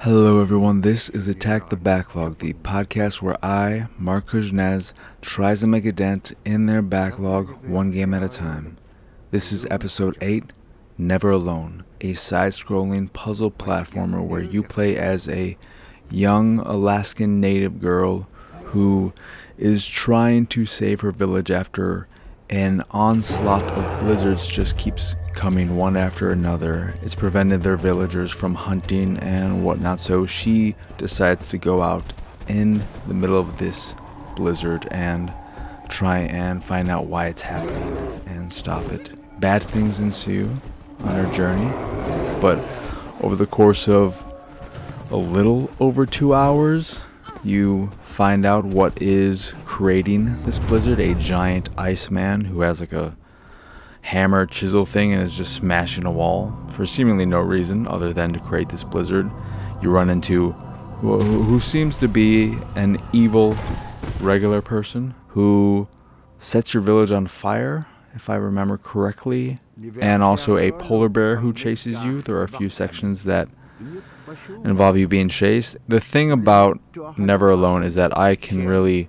Hello everyone, this is Attack the Backlog, the podcast where I, Marc, tries to make a dent in their backlog one game at a time. This is episode 8, Never Alone, a side-scrolling puzzle platformer where you play as a young Alaskan native girl who is trying to save her village after an onslaught of blizzards just keeps coming one after another. It's prevented their villagers from hunting and whatnot, so she decides to go out in the middle of this blizzard and try and find out why it's happening and stop it. Bad things ensue on her journey, but over the course of a little over 2 hours, you find out what is creating this blizzard, a giant Iceman who has like a hammer chisel thing and is just smashing a wall for seemingly no reason other than to create this blizzard. You run into who seems to be an evil regular person who sets your village on fire, if I remember correctly, and also a polar bear who chases you. There are a few sections that involve you being chased. The thing about Never Alone is that I can really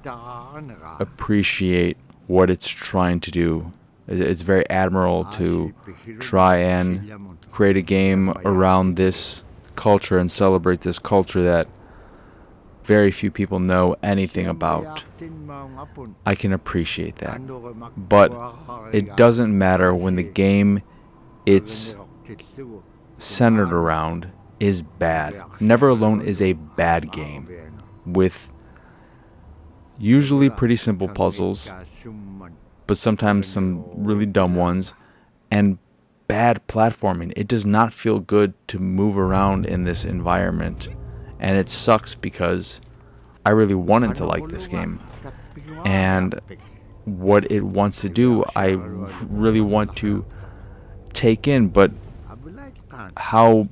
appreciate what it's trying to do. It's very admirable to try and create a game around this culture and celebrate this culture that very few people know anything about. I can appreciate that. But it doesn't matter when the game it's centered around is bad. Never Alone is a bad game with usually pretty simple puzzles, but sometimes some really dumb ones, and bad platforming. It does not feel good to move around in this environment, and it sucks because I really wanted to like this game, and what it wants to do I really want to take in, but how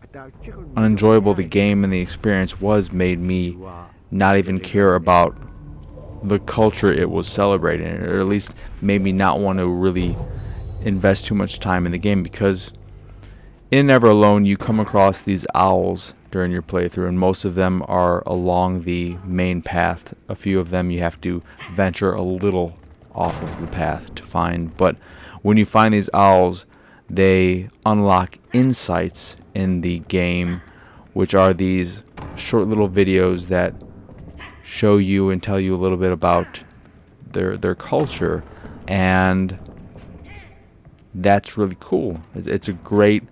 unenjoyable the game and the experience was made me not even care about the culture it was celebrating, or at least made me not want to really invest too much time in the game, because in Never Alone you come across these owls during your playthrough, and most of them are along the main path. A few of them you have to venture a little off of the path to find, but when you find these owls, they unlock insights in the game, which are these short little videos that show you and tell you a little bit about their culture, and that's really cool. It's a great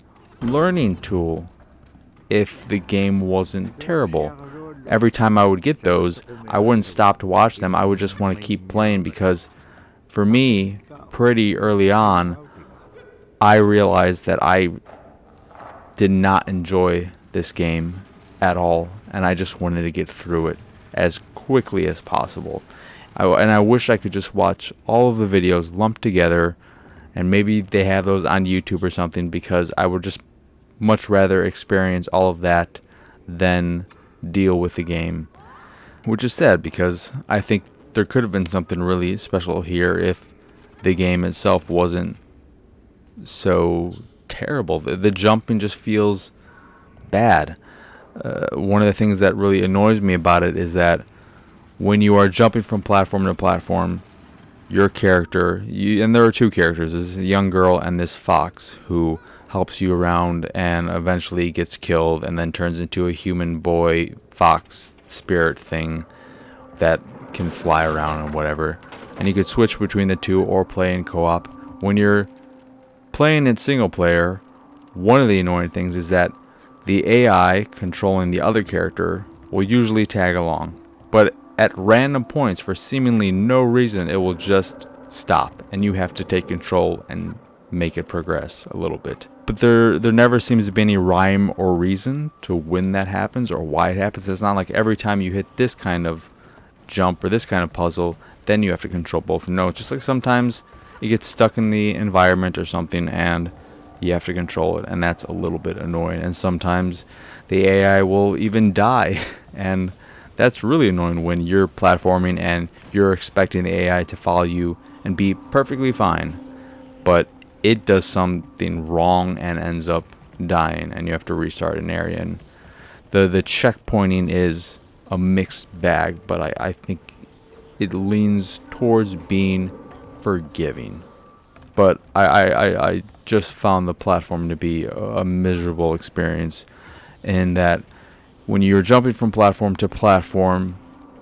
learning tool if the game wasn't terrible. Every time I would get those, I wouldn't stop to watch them. I would just want to keep playing, because for me, pretty early on, I realized that I did not enjoy this game at all, and I just wanted to get through it as quickly as possible. I wish I could just watch all of the videos lumped together, and maybe they have those on YouTube or something, because I would just much rather experience all of that than deal with the game. Which is sad, because I think there could have been something really special here if the game itself wasn't so terrible. The jumping just feels bad. One of the things that really annoys me about it is that when you are jumping from platform to platform, your character, and there are two characters, there's a young girl and this fox who helps you around and eventually gets killed and then turns into a human boy fox spirit thing that can fly around and whatever. And you could switch between the two or play in co-op. When you're playing in single player, one of the annoying things is that the AI controlling the other character will usually tag along, but at random points, for seemingly no reason, it will just stop, and you have to take control and make it progress a little bit. But there never seems to be any rhyme or reason to when that happens or why it happens. It's not like every time you hit this kind of jump or this kind of puzzle, then you have to control both. No, it's just like sometimes it gets stuck in the environment or something, and you have to control it, and that's a little bit annoying. And sometimes the AI will even die, and that's really annoying when you're platforming and you're expecting the AI to follow you and be perfectly fine, but it does something wrong and ends up dying, and you have to restart an area. And The checkpointing is a mixed bag, but I think it leans towards being forgiving. But I just found the platform to be a miserable experience, in that when you're jumping from platform to platform,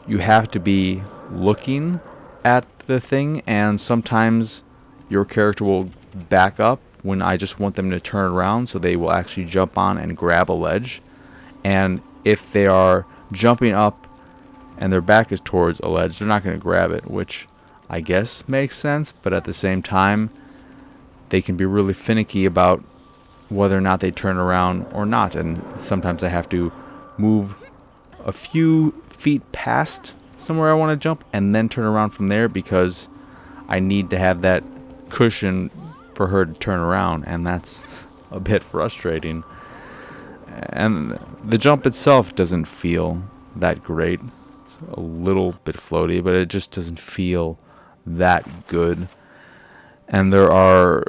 you have to be looking at the thing, and sometimes your character will back up when I just want them to turn around, so they will actually jump on and grab a ledge. And if they are jumping up and their back is towards a ledge, they're not going to grab it, which I guess makes sense, but at the same time, they can be really finicky about whether or not they turn around or not, and sometimes I have to move a few feet past somewhere I want to jump and then turn around from there, because I need to have that cushion for her to turn around, and that's a bit frustrating. And the jump itself doesn't feel that great. It's a little bit floaty, but it just doesn't feel that good. And there are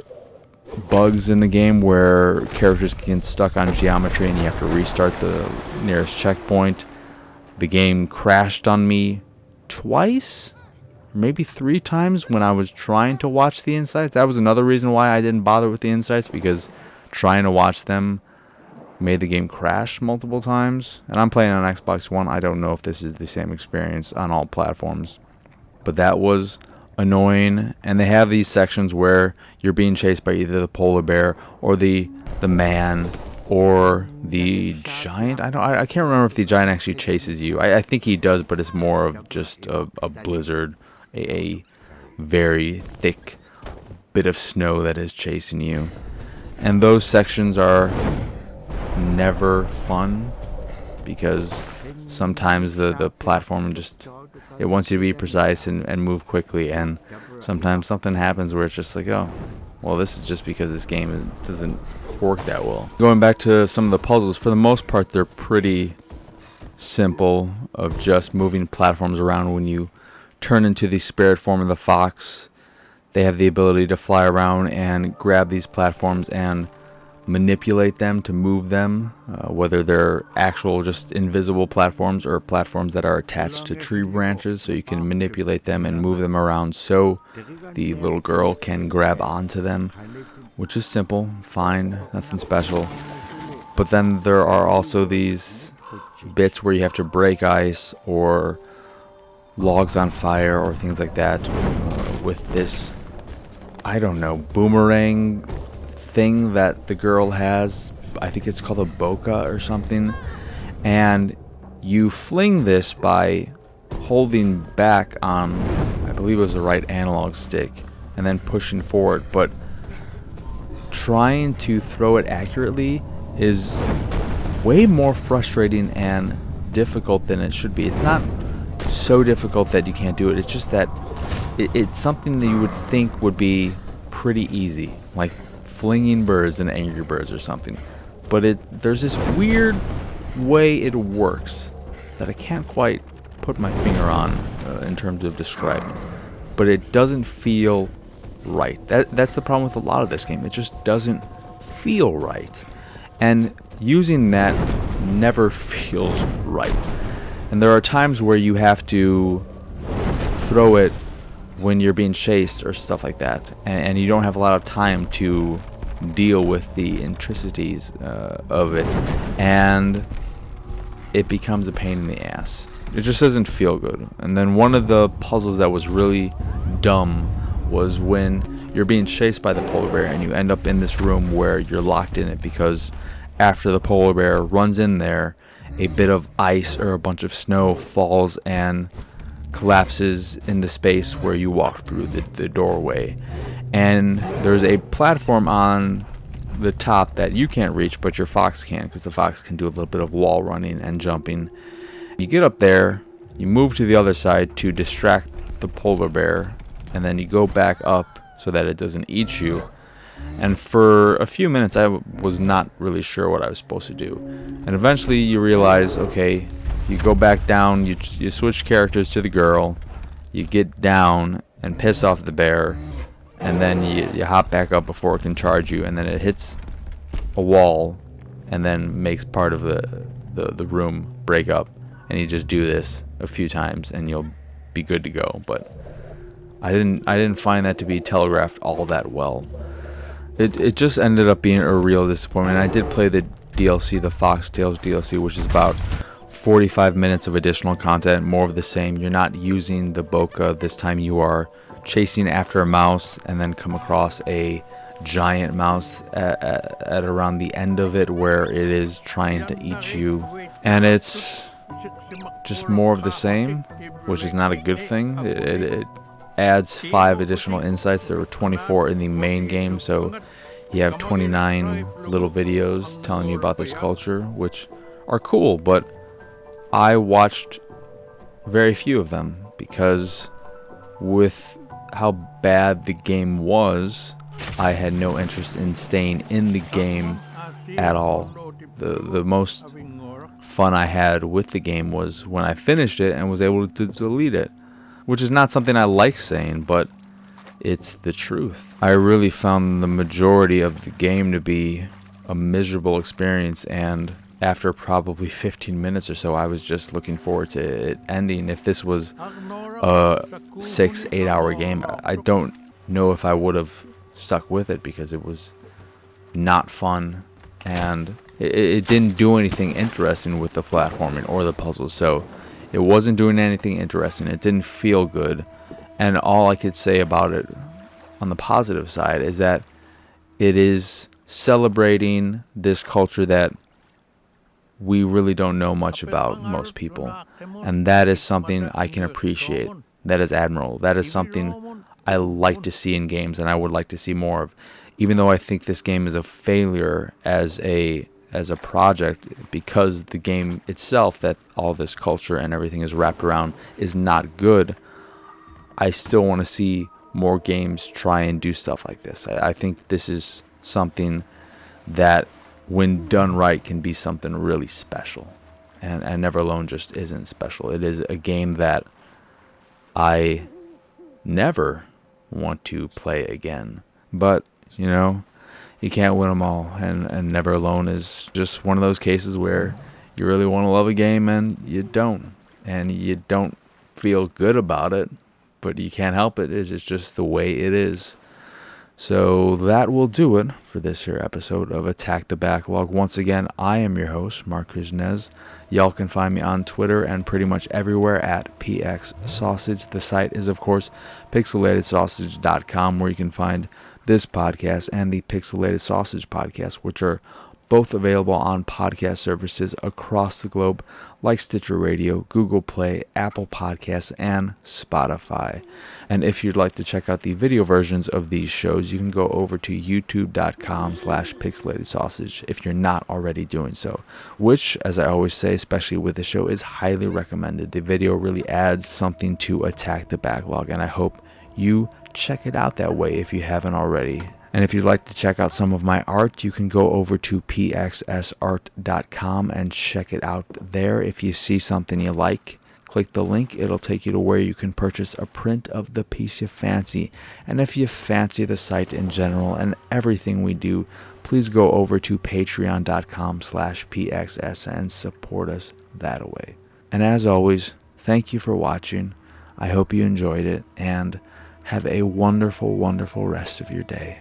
bugs in the game where characters get stuck on geometry and you have to restart the nearest checkpoint. The game crashed on me twice, maybe 3 times when I was trying to watch the insights. That was another reason why I didn't bother with the insights, because trying to watch them made the game crash multiple times. And I'm playing on Xbox One. I don't know if this is the same experience on all platforms, but that was annoying. And they have these sections where you're being chased by either the polar bear or the man or the giant. I can't remember if the giant actually chases you. I think he does, but it's more of just a blizzard, a very thick bit of snow that is chasing you. And those sections are never fun, because sometimes the platform just, it wants you to be precise and move quickly, and sometimes something happens where it's just like, oh, well, this is just because this game doesn't work that well. Going back to some of the puzzles, for the most part they're pretty simple, of just moving platforms around. When you turn into the spirit form of the fox, they have the ability to fly around and grab these platforms and manipulate them to move them, whether they're actual just invisible platforms or platforms that are attached to tree branches, so you can manipulate them and move them around so the little girl can grab onto them, which is simple, fine, nothing special. But then there are also these bits where you have to break ice or logs on fire or things like that with this, I don't know, boomerang thing that the girl has. I think it's called a boca or something, and you fling this by holding back on, I believe it was the right analog stick, and then pushing forward. But trying to throw it accurately is way more frustrating and difficult than it should be. It's not so difficult that you can't do it, it's just that it's something that you would think would be pretty easy, like flinging birds in Angry Birds or something. But there's this weird way it works that I can't quite put my finger on in terms of describing. But it doesn't feel right. That's the problem with a lot of this game. It just doesn't feel right. And using that never feels right. And there are times where you have to throw it when you're being chased or stuff like that, and you don't have a lot of time to deal with the intricacies of it, and it becomes a pain in the ass. It just doesn't feel good. And then one of the puzzles that was really dumb was when you're being chased by the polar bear and you end up in this room where you're locked in it, because after the polar bear runs in there, a bit of ice or a bunch of snow falls and collapses in the space where you walk through the doorway. And there's a platform on the top that you can't reach, but your fox can, because the fox can do a little bit of wall running and jumping. You get up there, you move to the other side to distract the polar bear, and then you go back up so that it doesn't eat you. And for a few minutes I was not really sure what I was supposed to do. And eventually you realize, okay, you go back down, you switch characters to the girl, you get down and piss off the bear, and then you hop back up before it can charge you, and then it hits a wall and then makes part of the room break up, and you just do this a few times and you'll be good to go. But I didn't find that to be telegraphed all that well. It just ended up being a real disappointment. I did play the DLC, the Foxtails DLC, which is about 45 minutes of additional content, more of the same. You're not using the bokeh. This time you are chasing after a mouse and then come across a giant mouse at around the end of it where it is trying to eat you. And it's just more of the same, which is not a good thing. It adds 5 additional insights. There were 24 in the main game, so you have 29 little videos telling you about this culture, which are cool, but I watched very few of them because with how bad the game was, I had no interest in staying in the game at all. The most fun I had with the game was when I finished it and was able to delete it, which is not something I like saying, but it's the truth. I really found the majority of the game to be a miserable experience, and after probably 15 minutes or so, I was just looking forward to it ending. If this was a 6-8 hour game, I don't know if I would have stuck with it because it was not fun, and it didn't do anything interesting with the platforming or the puzzles. So it wasn't doing anything interesting. It didn't feel good. And all I could say about it on the positive side is that it is celebrating this culture that we really don't know much about, most people. And that is something I can appreciate. That is admirable. That is something I like to see in games and I would like to see more of. Even though I think this game is a failure as a project, because the game itself, that all this culture and everything is wrapped around, is not good, I still want to see more games try and do stuff like this. I think this is something that, when done right, can be something really special. And Never Alone just isn't special. It is a game that I never want to play again. But, you know, you can't win them all. And Never Alone is just one of those cases where you really want to love a game and you don't. And you don't feel good about it, but you can't help it. It's just the way it is. So that will do it for this here episode of Attack the Backlog. Once again, I am your host, Marc. Y'all can find me on Twitter and pretty much everywhere at PX Sausage. The site is, of course, pixelatedsausage.com, where you can find this podcast and the Pixelated Sausage podcast, which are both available on podcast services across the globe like Stitcher Radio, Google Play, Apple Podcasts, and Spotify. And if you'd like to check out the video versions of these shows, you can go over to youtube.com/pixelatedsausage if you're not already doing so, which, as I always say, especially with the show, is highly recommended. The video really adds something to Attack the Backlog, and I hope you check it out that way if you haven't already. And if you'd like to check out some of my art, you can go over to pxsart.com and check it out there. If you see something you like, click the link. It'll take you to where you can purchase a print of the piece you fancy. And if you fancy the site in general and everything we do, please go over to patreon.com/pxs and support us that way. And as always, thank you for watching. I hope you enjoyed it, and have a wonderful, wonderful rest of your day.